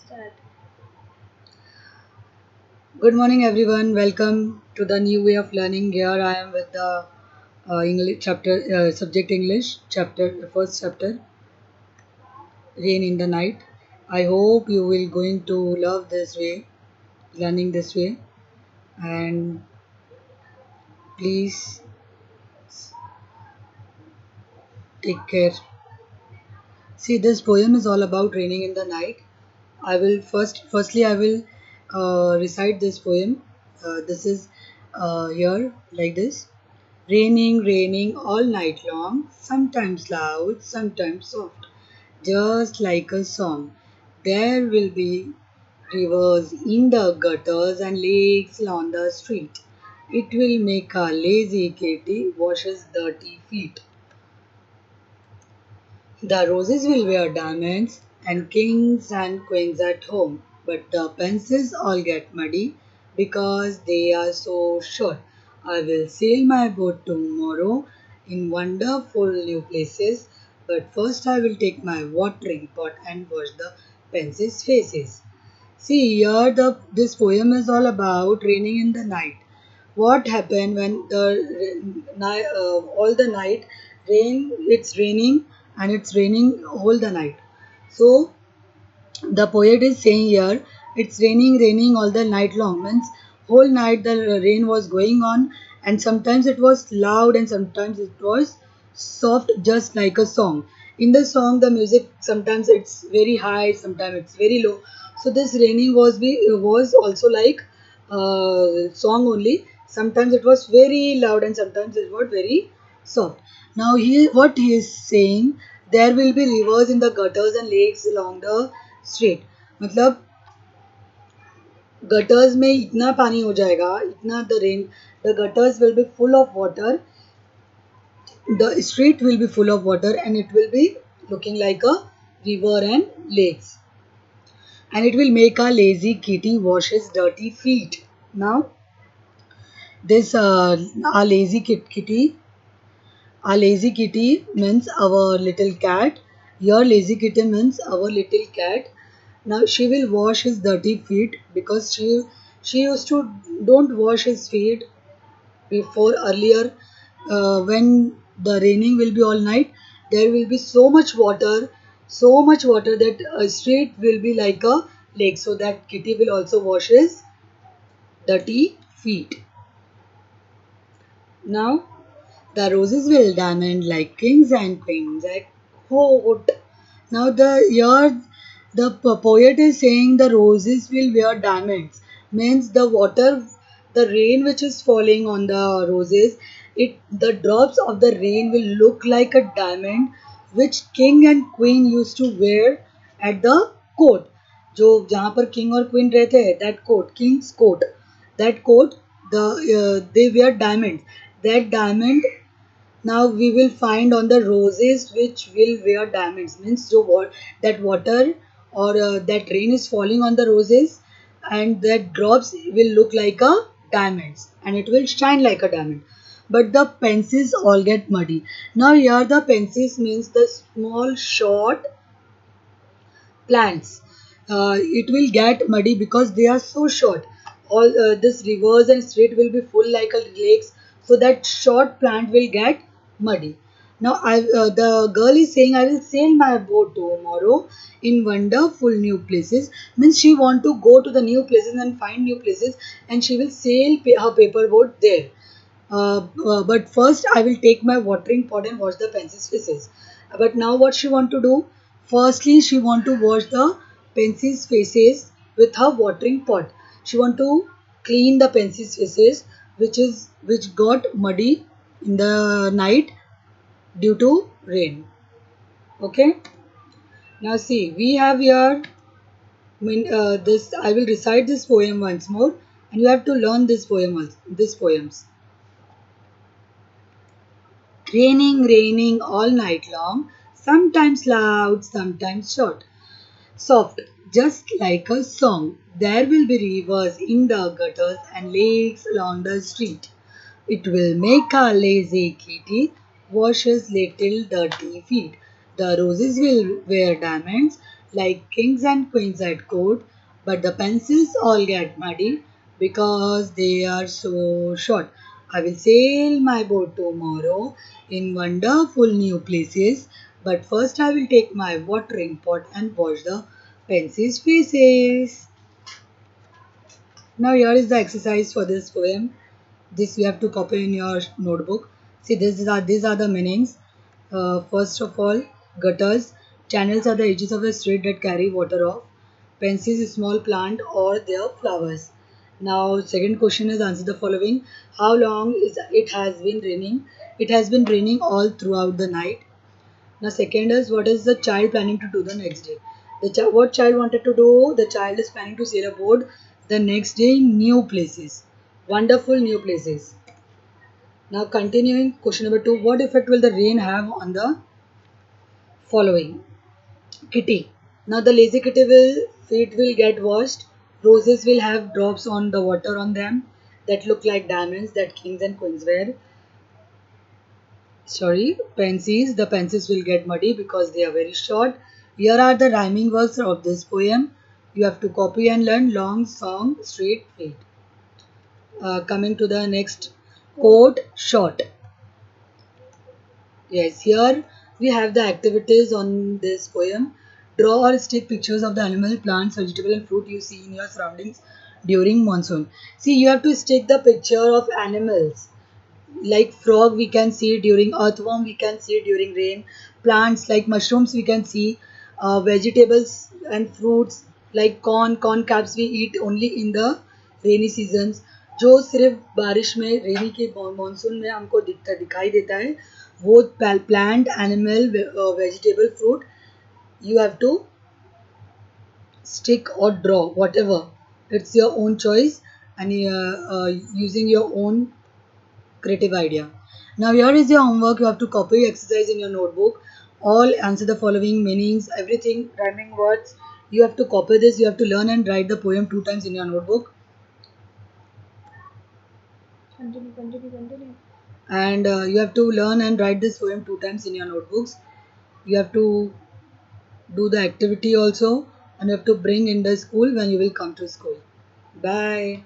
Start. Good morning, everyone. Welcome to the new way of learning. Here I am with the English chapter, subject English chapter, first chapter, Rain in the Night. I hope you will going to love this way, learning this way, and please take care. See, this poem is all about raining in the night. Firstly, I will recite this poem. This is here like this. Raining, raining all night long, sometimes loud, sometimes soft, just like a song. There will be rivers in the gutters and lakes on the street. It will make a lazy kitty washes dirty feet. The roses will wear diamonds and kings and queens at home, but the pencils all get muddy because they are so short. I will sail my boat tomorrow in wonderful new places, but first I will take my watering pot and wash the pencils' faces. See, here this poem is all about raining in the night. What happened when all the night rain? It's raining and it's raining all the night. So the poet is saying here, it's raining, raining all the night long. Means whole night the rain was going on, and sometimes it was loud and sometimes it was soft, just like a song. In the song, the music sometimes it's very high, sometimes it's very low. So this raining was also like song only. Sometimes it was very loud and sometimes it was very soft. Now what he is saying, there will be rivers in the gutters and lakes along the street. मतलब gutters में इतना पानी हो जाएगा, इतना the rain, the gutters will be full of water, the street will be full of water and it will be looking like a river and lakes, and it will make a lazy kitty wash his dirty feet. Now this our lazy kitty means our little cat. Your lazy kitty means our little cat. Now she will wash his dirty feet because she used to don't wash his feet before earlier. When the raining will be all night, there will be so much water that a street will be like a lake. So that kitty will also wash his dirty feet. Now the roses will diamond like kings and queens at court. Now the poet is saying the roses will wear diamonds. Means the rain which is falling on the roses, the drops of the rain will look like a diamond, which king and queen used to wear at the court. जो जहाँ पर king और queen रहते हैं, that court, king's court, that court, they wear diamonds. That diamond now we will find on the roses which will wear diamonds. Means that water or that rain is falling on the roses, and that drops will look like a diamonds and it will shine like a diamond. But the pencils all get muddy. Now here the pencils means the small short plants. It will get muddy because they are so short. All this rivers and street will be full like a lakes, so that short plant will get muddy. Now the girl is saying, I will sail my boat tomorrow in wonderful new places. Means she want to go to the new places and find new places, and she will sail her paper boat there. But first I will take my watering pot and wash the pencil's faces. But now what she want to do? Firstly, she want to wash the pencil's faces with her watering pot. She want to clean the pencil's faces, which got muddy in the night due to rain. Okay. Now see, we have here. This I will recite this poem once more, and you have to learn this poem. This poems. Raining, raining all night long, sometimes loud, sometimes short, soft, just like a song. There will be rivers in the gutters and lakes along the street. It will make a lazy kitty wash his little dirty feet. The roses will wear diamonds like kings and queens at court, but the pencils all get muddy because they are so short. I will sail my boat tomorrow in wonderful new places, but first I will take my watering pot and wash the pencils' faces. Now here is the exercise for this poem. This you have to copy in your notebook. See, these are the meanings. First of all, gutters. Channels are the edges of the street that carry water off. Pansies is small plant or their flowers. Now, second question is answer the following. How long is it has been raining? It has been raining all throughout the night. Now, second is what is the child planning to do the next day? What child wanted to do? The child is planning to sail a boat the next day in new places. Wonderful new places. Now, continuing question number two. What effect will the rain have on the following? Kitty. Now, the lazy kitty will feet will get washed. Roses will have drops on the water on them that look like diamonds that kings and queens wear. Sorry, pansies. The pansies will get muddy because they are very short. Here are the rhyming words of this poem. You have to copy and learn long song straight feet. Coming to the next quote short. Yes, here we have the activities on this poem. Draw or stick pictures of the animal, plants, vegetable and fruit you see in your surroundings during monsoon. See, you have to stick the picture of animals like frog we can see during earthworm, we can see during rain, plants like mushrooms we can see, vegetables and fruits like corn caps we eat only in the rainy seasons, जो सिर्फ बारिश में रेनी के monsoon में हमको दिखाई देता है वो plant animal vegetable fruit you have to stick or draw whatever, it's your own choice and using your own creative idea. Now here is your homework. You have to copy exercise in your notebook. All answer the following meanings, everything, rhyming words. You have to copy this. You have to learn and write the poem two times in your notebook. Continue. And you have to learn and write this poem two times in your notebooks. You have to do the activity also, and you have to bring in the school when you will come to school. Bye.